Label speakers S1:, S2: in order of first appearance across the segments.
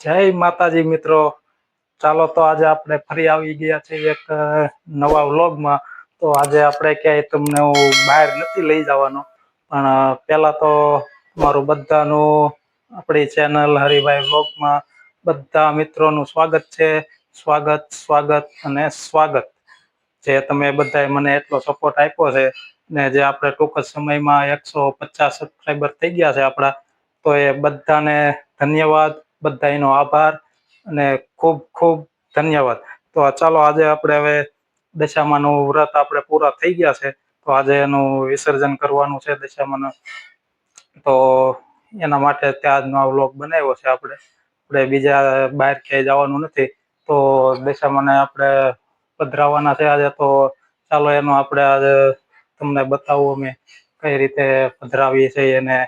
S1: જય માતાજી મિત્રો. ચાલો તો આજે આપણે ફરી આવી ગયા છે એક નવા વ્લોગમાં. તો આજે આપણે ક્યાંય તમને હું બહાર નથી લઈ જવાનો, પણ પેલા તો મારું બધાનું આપણી ચેનલ હરિભાઈ વ્લોગમાં બધા મિત્રોનું સ્વાગત છે. સ્વાગત અને સ્વાગત. જે તમે બધાએ મને એટલો સપોર્ટ આપ્યો છે ને જે આપણે ટૂંક જ સમયમાં 150 સબસ્ક્રાઈબર થઈ ગયા છે આપણા, તો એ બધાને ધન્યવાદ, બધાનો આભાર અને ખૂબ ખૂબ ધન્યવાદ. તો ચાલો આજે આપણે હવે દશામાનું વ્રત આપણે પૂરા થઈ ગયા છે, તો આજે એનું વિસર્જન કરવાનું છે દશામાનું. તો એના માટે ત્યાં આજનો વ્લોગ બનાવ્યો છે આપણે બીજા બહાર ક્યાંય જવાનું નથી. તો દશામાને આપણે પધરાવાના છે આજે, તો ચાલો એનું આપણે આજે તમને બતાવું અમે કઈ રીતે પધરાવીએ છીએ એને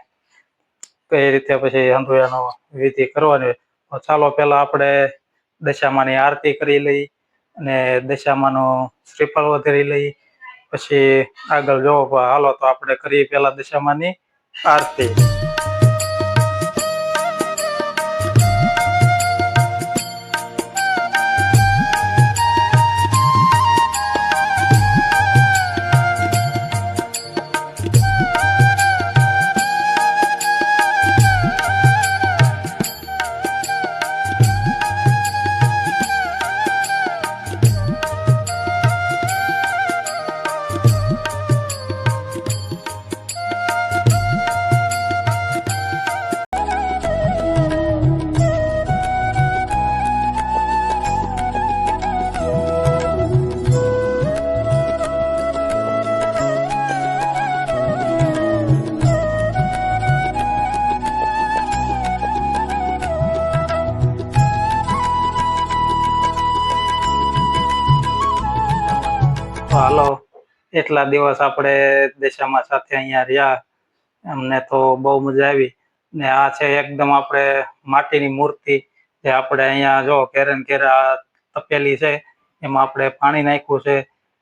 S1: કઈ રીતે પછી એનો વિધિ કરવાની. ચાલો પેલા આપણે દશામાની આરતી કરી લઈ અને દશામાનું શ્રીફળ વધેરી લઈ, પછી આગળ જોવો. હાલો તો આપણે કરીએ પેલા દશામાની આરતી. હાલો, એટલા દિવસ આપણે દશામાં સાથે અહીંયા રહ્યા, અમને તો બહુ મજા આવી. ને આ છે એકદમ આપણે માટીની મૂર્તિ, જે આપણે અહીંયા જો ઘેરે ને ઘેરે આ તપેલી છે, એમાં આપણે પાણી નાખ્યું છે.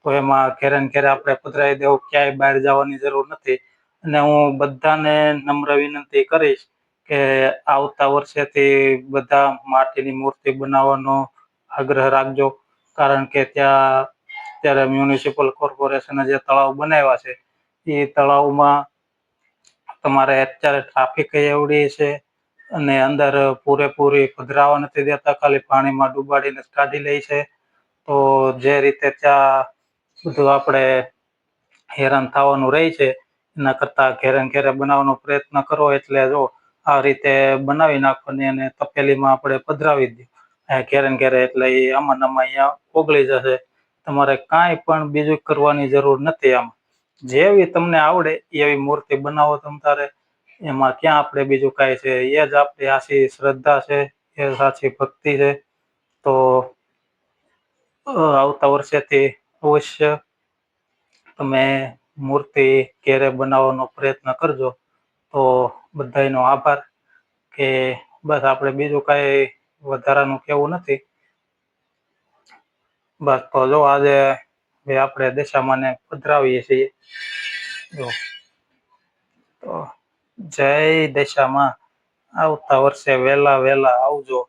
S1: તો એમાં ઘેરે ને ઘેરે આપણે પધરાવી દેવું, ક્યાંય બહાર જવાની જરૂર નથી. અને હું બધાને નમ્ર વિનંતી કરીશ કે આવતા વર્ષેથી બધા માટીની મૂર્તિ બનાવવાનો આગ્રહ રાખજો. કારણ કે અત્યારે મ્યુનિસિપલ કોર્પોરેશને જે તળાવ બનાવ્યા છે, એ તળાવમાં તમારે અત્યારે ટ્રાફિક એવડી છે અને અંદર પૂરેપૂરી પધરાવા નથી દેતા, ખાલી પાણીમાં ડુબાડીને કાઢી લે છે. તો જે રીતે ત્યાં બધું આપણે હેરાન થવાનું રહે છે, એના કરતા ઘેરે ને ઘેરે બનાવવાનો પ્રયત્ન કરો. એટલે જો આ રીતે બનાવી નાખવાની અને તપેલીમાં આપણે પધરાવી દઈએ ઘેરે ને ઘેરે, એટલે એ આમાં અહીંયા ઓગળી જશે. તમારે કાંઈ પણ બીજું કરવાની જરૂર નથી. આમાં જેવી તમને આવડે એવી મૂર્તિ બનાવો તમ તારે, એમાં ક્યાં આપણે બીજું કાંઈ છે. એ જ આપણી સાચી શ્રદ્ધા છે, એ સાચી ભક્તિ છે. તો આવતા વર્ષેથી અવશ્ય તમે મૂર્તિ ઘેરે બનાવવાનો પ્રયત્ન કરજો. તો બધાનો આભાર. કે બસ આપણે બીજું કાંઈ વધારાનું કહેવું નથી. બસ તો જો આજે આપણે દશામાને પધરાવીએ છીએ. તો જય દશામાં, આવતા વર્ષે વહેલા આવજો.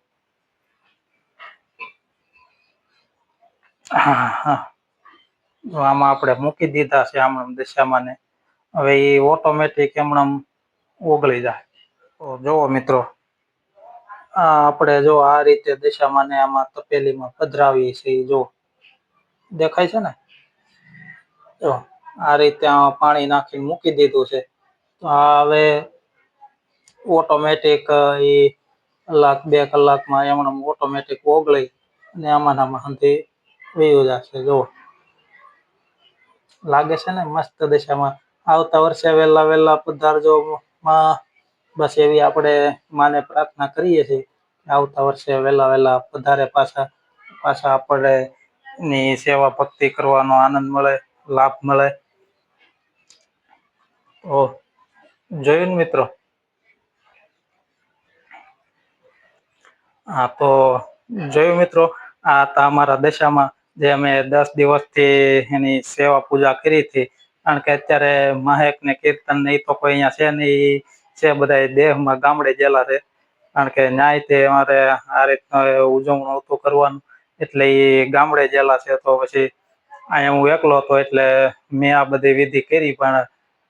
S1: આમાં આપણે મૂકી દીધા છે આમ દશામાને, હવે એ ઓટોમેટિક એમણે ઓગળી જાય. તો જોવો મિત્રો, આપણે જો આ રીતે દશામાને આમાં તપેલીમાં પધરાવીએ છીએ. જો દેખાય છે ને, જો આ રીતે પાણી નાખીને મૂકી દીધું છે. તો હવે ઓટોમેટિક એ કલાક 2 કલાકમાં એમણે ઓટોમેટિક ઓગળી અને આમાં સુધી વયું જશે. જો લાગે છે ને મસ્ત દશામાં. આવતા વર્ષે વહેલા પધારજો માં, બસ એવી આપણે માને પ્રાર્થના કરીએ છીએ. આવતા વર્ષે વહેલા પધારે, પાછા આપણે ની સેવા ભક્તિ કરવાનો આનંદ મળે, લાભ મળે. તો જોયું ને મિત્રો. હા તો જોયું મિત્રો, આ હતા અમારા દશામાં, જે અમે 10 દિવસથી એની સેવા પૂજા કરી હતી. કારણ કે અત્યારે મહેક ને કીર્તન ને એ તો કોઈ અહીંયા છે નહીં, છે બધા દેહમાં ગામડે ગયેલા છે. કારણ કે ન્યાય તે અમારે આ રીતના ઉજવણું હતું કરવાનું, એટલે એ ગામડે ગયેલા છે. તો પછી અહીંયા હું એકલો હતો એટલે મેં આ બધી વિધિ કરી, પણ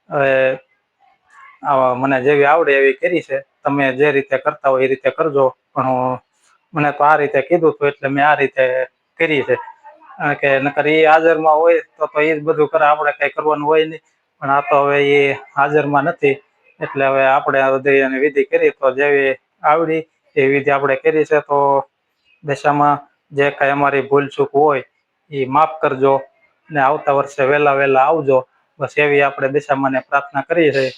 S1: હવે મને જેવી આવડે એવી કરી છે. તમે જે રીતે કરતા હોય એ રીતે કરજો, પણ મને તો આ રીતે કીધું હતું એટલે મેં આ રીતે કરી છે. કારણ કે નકર એ હાજરમાં હોય તો એ જ બધું કરે, આપણે કઈ કરવાનું હોય નહીં. પણ આ તો હવે એ હાજરમાં નથી, એટલે હવે આપણે આ બધી એની વિધિ કરી. તો જેવી આવડી એ વિધિ આપણે કરી છે. તો દશામાં જે કાંઈ અમારી ભૂલ ચૂક હોય એ માફ કરજો, ને આવતા વર્ષે વહેલા આવજો. બસ એવી આપણે દશામાને પ્રાર્થના કરીએ છીએ.